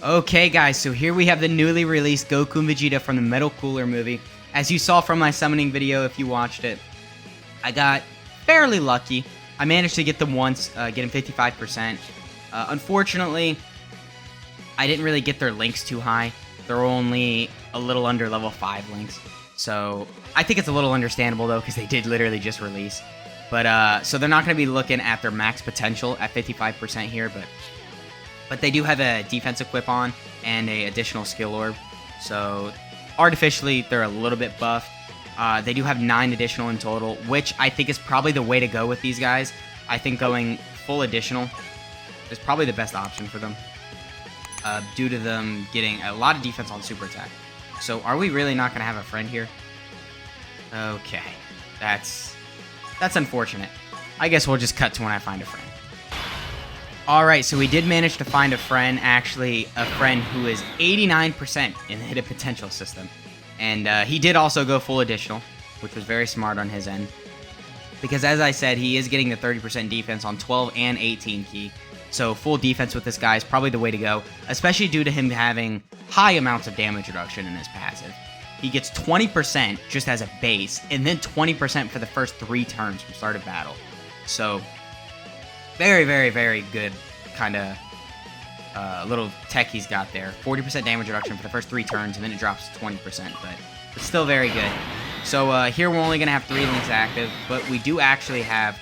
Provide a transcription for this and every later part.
Okay, guys, so here we have the newly released Goku and Vegeta from the Metal Cooler movie. As you saw from my summoning video, if you watched it, I got fairly lucky. I managed to get them once, getting 55%. Unfortunately, I didn't really get their links too high. They're only a little under level 5 links. So I think it's a little understandable, though, because they did literally just release. But so they're not going to be looking at their max potential at 55% here, but they do have a defense equip on and a additional skill orb. So artificially, they're a little bit buffed. They do have 9 additional in total, which I think is probably the way to go with these guys. I think going full additional is probably the best option for them, due to them getting a lot of defense on super attack. So are we really not going to have a friend here? Okay, that's unfortunate. I guess we'll just cut to when I find a friend. Alright, so we did manage to find a friend, actually a friend who is 89% in the hidden potential system. And he did also go full additional, which was very smart on his end. Because as I said, he is getting the 30% defense on 12 and 18 key. So full defense with this guy is probably the way to go, especially due to him having high amounts of damage reduction in his passive. He gets 20% just as a base, and then 20% for the first 3 turns from start of battle. So very, very, very good kind of little tech he's got there. 40% damage reduction for the first 3 turns, and then it drops to 20%, but it's still very good. So here we're only going to have 3 links active, but we do actually have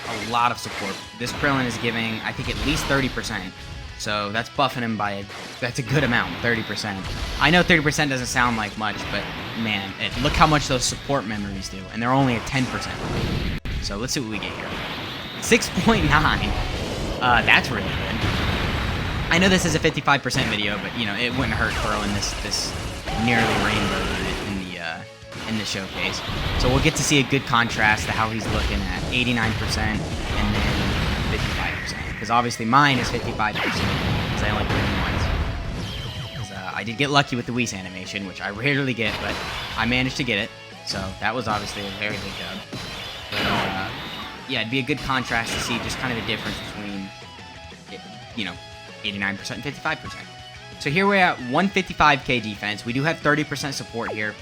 a lot of support. This Krillin is giving, I think, at least 30%. So that's buffing him by, that's a good amount, 30%. I know 30% doesn't sound like much, but man, look how much those support memories do, and they're only at 10%. So let's see what we get here. 6.9. That's really good. I know this is a 55% video, but you know it wouldn't hurt throwing this nearly rainbow unit in the showcase. So we'll get to see a good contrast to how he's looking at 89% and then 55%. Because obviously mine is 55%, because I only put in once. Because I did get lucky with the Whis animation, which I rarely get, but I managed to get it. So that was obviously a very big dub. But yeah, it'd be a good contrast to see just kind of the difference between, you know, 89% and 55%. So here we're at 155k defense. We do have 30% support here.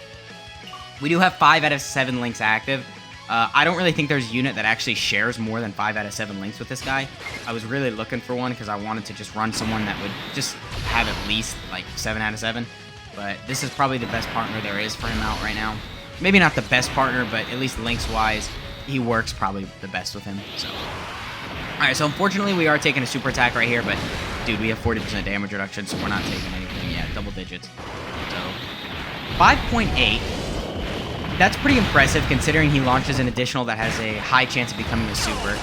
We do have 5 out of 7 links active. I don't really think there's a unit that actually shares more than 5 out of 7 links with this guy. I was really looking for one because I wanted to just run someone that would just have at least like 7 out of 7. But this is probably the best partner there is for him out right now. Maybe not the best partner, but at least links-wise, he works probably the best with him. So, alright, so unfortunately we are taking a super attack right here, but dude, we have 40% damage reduction, so we're not taking anything yet. Double digits. So 5.8. That's pretty impressive considering he launches an additional that has a high chance of becoming a super.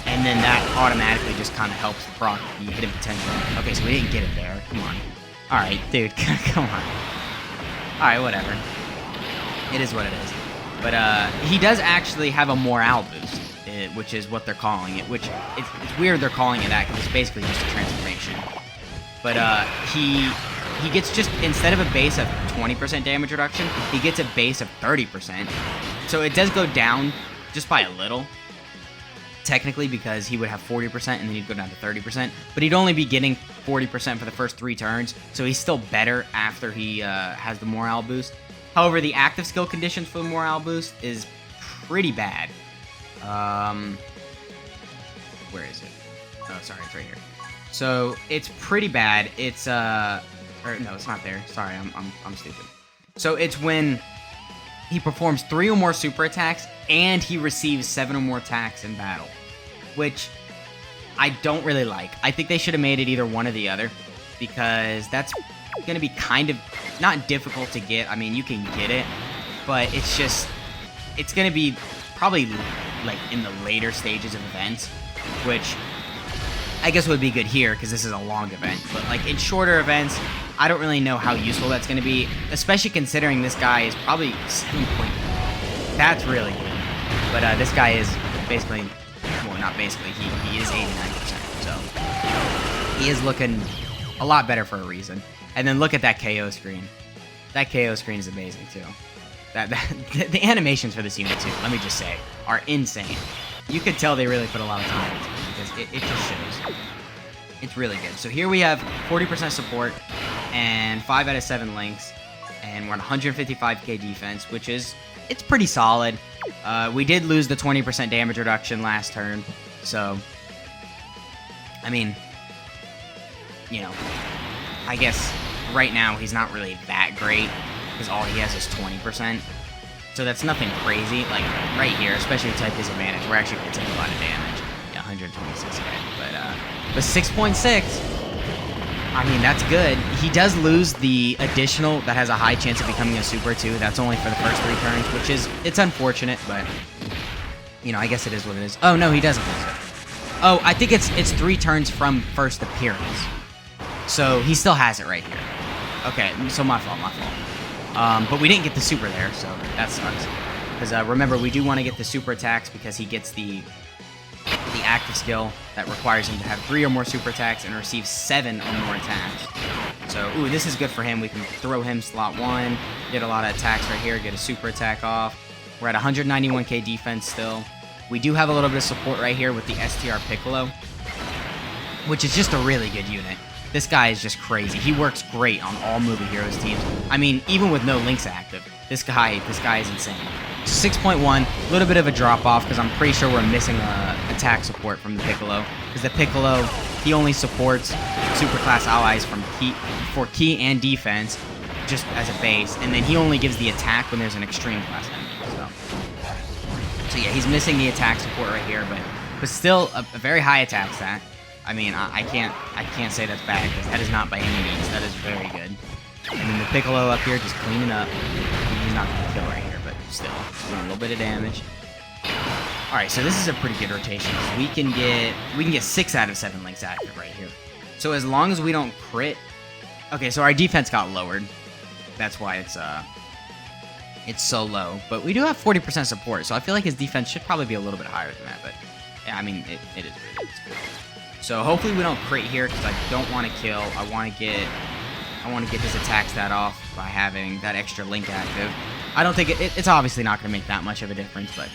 And then that automatically just kind of helps proc the hidden potential. Okay, so we didn't get it there. Come on. Alright, dude, come on. Alright, whatever. It is what it is. But he does actually have a morale boost, which is what they're calling it. Which, it's weird they're calling it that because it's basically just a transformation. But he gets just, instead of a base of 20% damage reduction, he gets a base of 30%. So it does go down just by a little, technically, because he would have 40% and then he'd go down to 30%. But he'd only be getting 40% for the first 3 turns, so he's still better after he has the morale boost. However, the active skill conditions for the morale boost is pretty bad. Where is it? Oh, sorry, it's right here. So it's pretty bad. It's or no, it's not there. Sorry, I'm stupid. So it's when he performs 3 or more super attacks and he receives 7 or more attacks in battle, which I don't really like. I think they should have made it either one or the other, because that's going to be kind of not difficult to get. I mean, you can get it, but it's just, it's going to be probably like in the later stages of events, which I guess would be good here because this is a long event. But like in shorter events, I don't really know how useful that's going to be, especially considering this guy is probably 7 point. That's really good. But this guy is basically, well, not basically, he is 89%. So he is looking a lot better for a reason. And then look at that KO screen. That KO screen is amazing too. The animations for this unit too, let me just say, are insane. You could tell they really put a lot of time into it because it just shows. It's really good. So here we have 40% support and 5 out of 7 links, and we're on 155k defense, which is, it's pretty solid. We did lose the 20% damage reduction last turn, so, I mean, you know, I guess right now he's not really that great, because all he has is 20%. So that's nothing crazy. Like, right here, especially type disadvantage, we're actually going to take a lot of damage. Yeah, 126k, but 6.6, I mean, that's good. He does lose the additional that has a high chance of becoming a super too. That's only for the first 3 turns, which is, it's unfortunate, but, you know, I guess it is what it is. Oh, no, he doesn't lose it. Oh, I think it's 3 turns from first appearance. So he still has it right here. Okay, so my fault. But we didn't get the super there, so that sucks. Because remember, we do want to get the super attacks because he gets the active skill that requires him to have 3 or more super attacks and receive 7 or more attacks. So, ooh, this is good for him. We can throw him slot 1, get a lot of attacks right here, get a super attack off. We're at 191k defense still. We do have a little bit of support right here with the STR Piccolo, which is just a really good unit. This guy is just crazy. He works great on all Movie Heroes teams. I mean, even with no links active, this guy is insane. 6.1, a little bit of a drop-off because I'm pretty sure we're missing attack support from the Piccolo. Because the Piccolo, he only supports superclass allies for key and defense, just as a base, and then he only gives the attack when there's an extreme class enemy. So yeah, he's missing the attack support right here, but still a very high attack stat. I mean, I can't say that's bad, because that is not by any means. That is very good. And then the Piccolo up here just cleaning up. He's not going to kill right here, but still, doing a little bit of damage. All right, so this is a pretty good rotation. We can get 6 out of 7 links active right here. So as long as we don't crit, okay. So our defense got lowered. That's why it's so low. But we do have 40% support, so I feel like his defense should probably be a little bit higher than that. But yeah, I mean, it is really good. So hopefully we don't crit here because I don't want to kill. I want to get his attack stat off by having that extra link active. I don't think it's obviously not going to make that much of a difference, but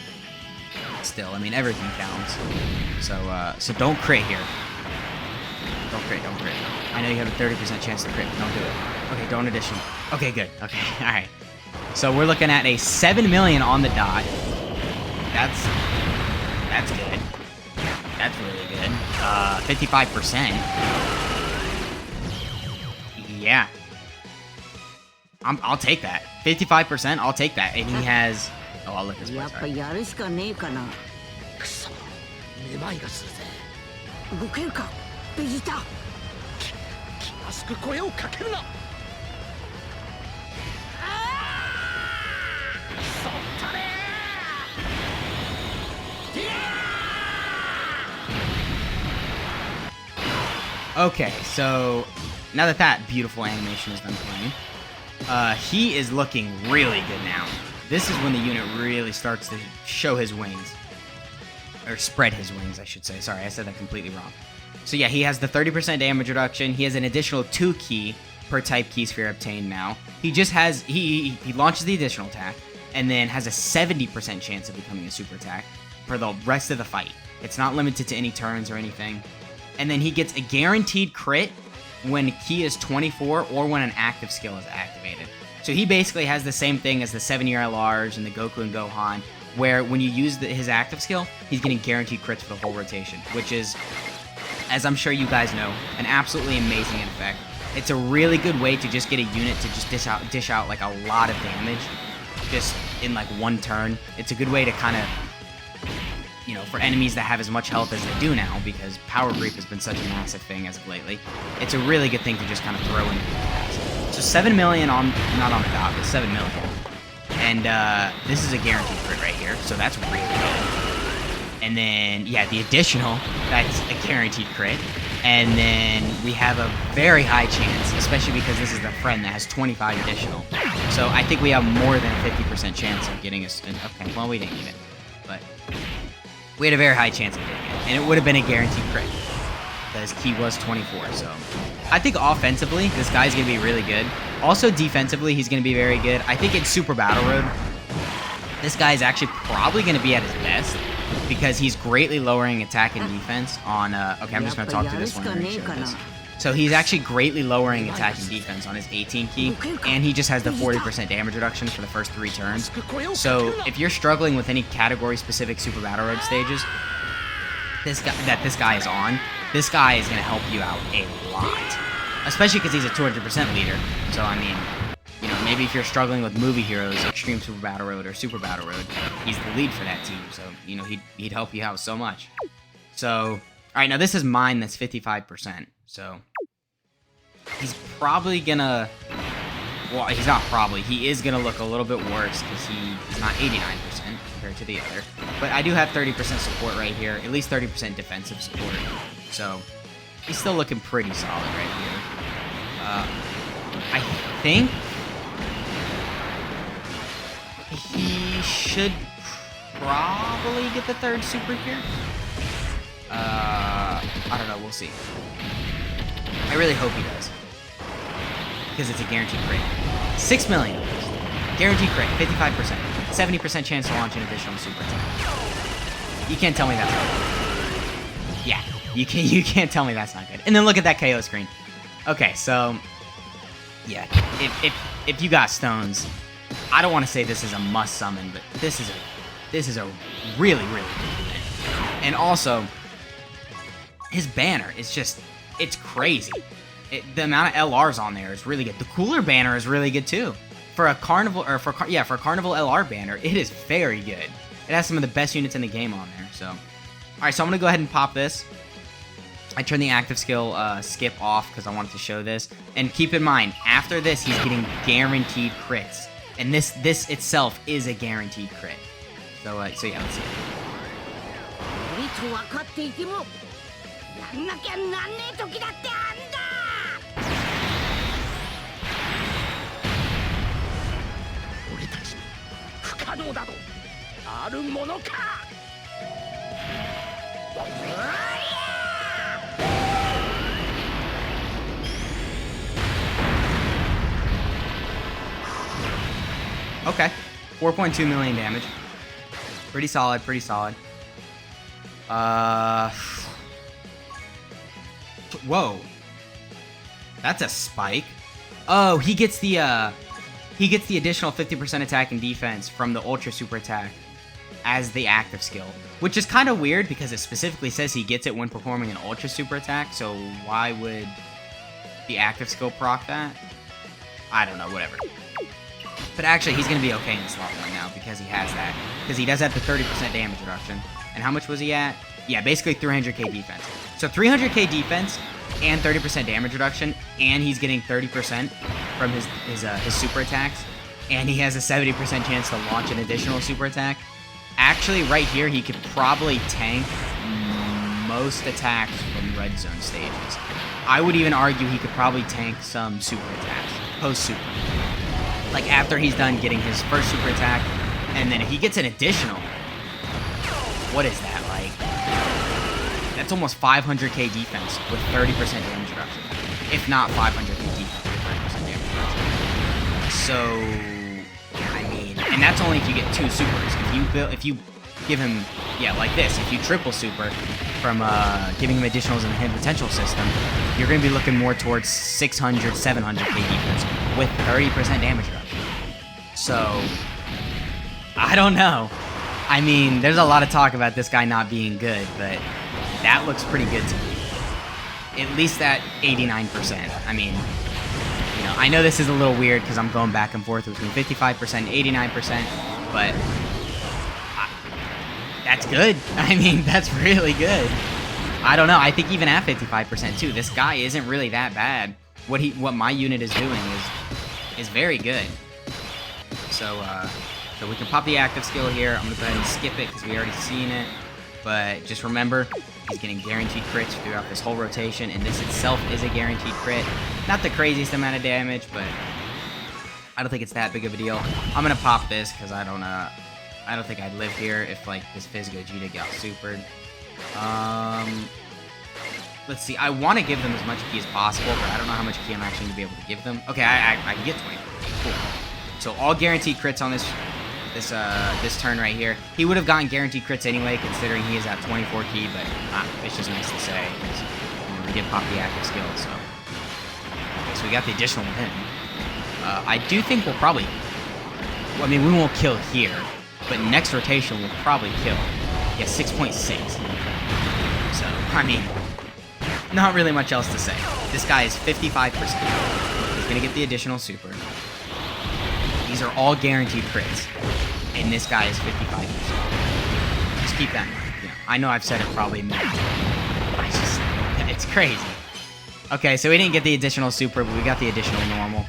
still, I mean, everything counts. So don't crit here. Don't crit. I know you have a 30% chance to crit. Don't do it. Okay, don't additional. Okay, good. Okay, all right. So we're looking at a 7 million on the dot. That's good. That's really good. 55%. Yeah. I'll take that. 55%, I'll take that. And he has... Oh, I'll look at this part. Okay, so now that beautiful animation is done playing, he is looking really good now. This is when the unit really starts to show his wings. Or spread his wings, I should say. Sorry, I said that completely wrong. So yeah, he has the 30% damage reduction. He has an additional 2 key per type key sphere obtained now. He just has, he launches the additional attack, and then has a 70% chance of becoming a super attack for the rest of the fight. It's not limited to any turns or anything. And then he gets a guaranteed crit when key is 24 or when an active skill is activated. So he basically has the same thing as the 7-year LRs and the Goku and Gohan, where when you use his active skill, he's getting guaranteed crits for the whole rotation, which is, as I'm sure you guys know, an absolutely amazing effect. It's a really good way to just get a unit to just dish out like a lot of damage just in like one turn. It's a good way to kind of, you know, for enemies that have as much health as they do now, because power creep has been such a massive thing as of lately. It's a really good thing to just kind of throw in. So 7 million on, not on the dot, but 7 million. And this is a guaranteed crit right here, so that's really good. And then, yeah, the additional, that's a guaranteed crit. And then we have a very high chance, especially because this is the friend that has 25 additional. So I think we have more than a 50% chance of getting us. Okay, well, we didn't get it, but we had a very high chance of getting it. And it would have been a guaranteed crit, because key was 24. So I think offensively, this guy's going to be really good. Also defensively, he's going to be very good. I think in Super Battle Road, this guy is actually probably going to be at his best. because he's greatly lowering attack and defense on, okay, I'm just going to talk through this one and show this. So he's actually greatly lowering attack and defense on his 18 key, and he just has the 40% damage reduction for the first 3 turns. So if you're struggling with any category-specific Super Battle Road stages this guy is on, this guy is going to help you out a lot. Especially because he's a 200% leader. So, I mean, you know, maybe if you're struggling with movie heroes, Extreme Super Battle Road or Super Battle Road, he's the lead for that team. So, you know, he'd help you out so much. So, alright, now this is mine that's 55%. So, he's probably gonna... Well, he's not probably. He is gonna look a little bit worse because he's not 89% compared to the other. But I do have 30% support right here. At least 30% defensive support. So, he's still looking pretty solid right here. I think he should probably get the 3rd super here. I don't know. We'll see. I really hope he does. Because it's a guaranteed crit. 6 million. Guaranteed crit. 55%. 70% chance to launch an additional super attack. You can't tell me that's not good. Yeah. You can't tell me that's not good. And then look at that KO screen. Okay, so... Yeah. If you got stones, I don't want to say this is a must summon, but this is a really, really good event. And also, his banner is just... It's crazy. The amount of LRs on there is really good. The cooler banner is really good too. For a carnival or for a carnival LR banner, it is very good. It has some of the best units in the game on there. So, all right, so I'm gonna go ahead and pop this. I turned the active skill skip off because I wanted to show this. And keep in mind, after this, he's getting guaranteed crits, and this itself is a guaranteed crit. So so yeah, let's see. Okay, 4.2 million damage. Pretty solid, pretty solid. Whoa. That's a spike. Oh, he gets the additional 50% attack and defense from the Ultra Super Attack as the active skill, which is kind of weird because it specifically says he gets it when performing an Ultra Super Attack, so why would the active skill proc that? I don't know, whatever. But actually, he's going to be okay in slot 1 now because he has that. Because he does have the 30% damage reduction. And how much was he at? Yeah, basically 300k defense. So 300k defense and 30% damage reduction, and he's getting 30% from his super attacks, and he has a 70% chance to launch an additional super attack. Actually, right here, he could probably tank most attacks from red zone stages. I would even argue he could probably tank some super attacks, post-super. Like, after he's done getting his first super attack, and then if he gets an additional, what is that, like? That's almost 500k defense with 30% damage reduction. If not 500k defense with 30% damage reduction. So, I mean, and that's only if you get 2 supers. If you give him, yeah, like this, if you triple super from giving him additionals in the hidden potential system, you're going to be looking more towards 600, 700k defense with 30% damage reduction. So, I don't know. I mean, there's a lot of talk about this guy not being good, but that looks pretty good to me. At least at 89%. I mean, you know, I know this is a little weird because I'm going back and forth between 55% and 89%, but that's good. I mean, that's really good. I don't know. I think even at 55% too, this guy isn't really that bad. What my unit is doing is very good. So we can pop the active skill here. I'm gonna go ahead and skip it because we already seen it. But just remember, he's getting guaranteed crits throughout this whole rotation, and this itself is a guaranteed crit. Not the craziest amount of damage, but I don't think it's that big of a deal. I'm gonna pop this because I don't think I'd live here if like this Fizz Gogeta got supered. Let's see. I want to give them as much key as possible, but I don't know how much key I'm actually gonna be able to give them. Okay, I can get 20. Cool. So all guaranteed crits on this this turn right here. He would have gotten guaranteed crits anyway, considering he is at 24 key, but it's just nice to say, because we did pop the active skill, so. Okay, so we got the additional with him. I do think we'll probably, well, I mean, we won't kill here, but next rotation we'll probably kill. Yeah, 6.6. So, I mean, not really much else to say. This guy is 55%. He's going to get the additional super. These are all guaranteed crits. And this guy is 55%. Just keep that in mind. You know, I know I've said it probably more. It's crazy. Okay, so we didn't get the additional super, but we got the additional normal.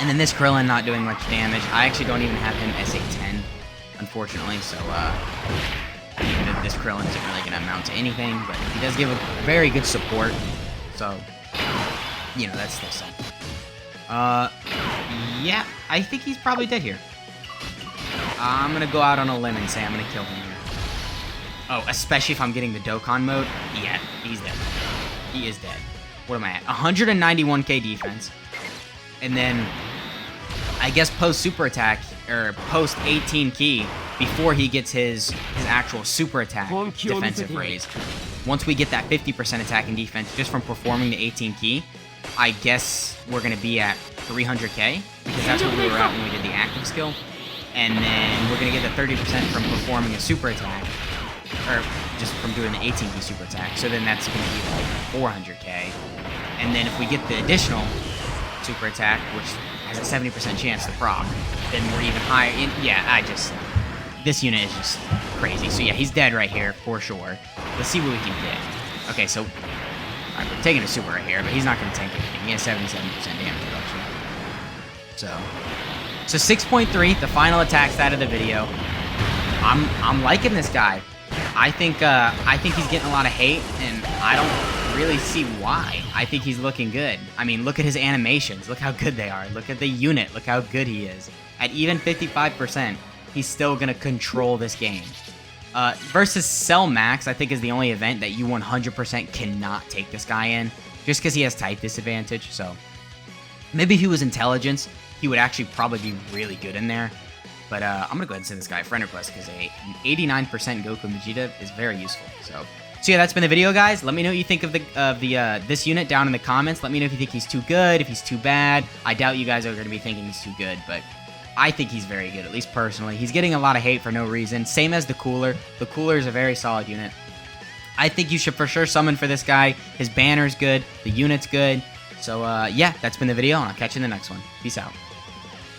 And then this Krillin not doing much damage. I actually don't even have him SA10, unfortunately, so this Krillin isn't really going to amount to anything, but he does give a very good support, so, you know, that's still something. Yeah, I think he's probably dead here. I'm going to go out on a limb and say I'm going to kill him here. Oh, especially if I'm getting the Dokkan mode. Yeah, he's dead. He is dead. What am I at? 191k defense. And then, I guess post super attack, or post 18 key, before he gets his actual super attack defensive raise. Once we get that 50% attack and defense just from performing the 18 key, I guess we're going to be at 300k, because that's what we were at when we did the active skill. And then we're going to get the 30% from performing a super attack, or just from doing the 18 key super attack. So then that's going to be like 400k. And then if we get the additional super attack, which has a 70% chance to proc, then we're even higher. This unit is just crazy. So yeah, he's dead right here for sure. Let's see what we can get. Okay, so alright, we're taking a super right here, but he's not going to tank anything. He has 77% damage reduction. So 6.3, the final attack stat of the video. I'm liking this guy. I think he's getting a lot of hate, and I don't really see why. I think he's looking good. I mean, look at his animations. Look how good they are. Look at the unit. Look how good he is. At even 55%, he's still going to control this game. Versus Cell Max, I think, is the only event that you 100% cannot take this guy in, just because he has type disadvantage. So maybe if he was Intelligence, he would actually probably be really good in there. But I'm going to go ahead and send this guy a friend request, because an 89% Goku and Vegeta is very useful. So yeah, that's been the video, guys. Let me know what you think of this unit down in the comments. Let me know if you think he's too good, if he's too bad. I doubt you guys are going to be thinking he's too good, but I think he's very good, at least personally. He's getting a lot of hate for no reason. Same as the Cooler. The Cooler is a very solid unit. I think you should for sure summon for this guy. His banner's good. The unit's good. So, yeah, that's been the video, and I'll catch you in the next one. Peace out.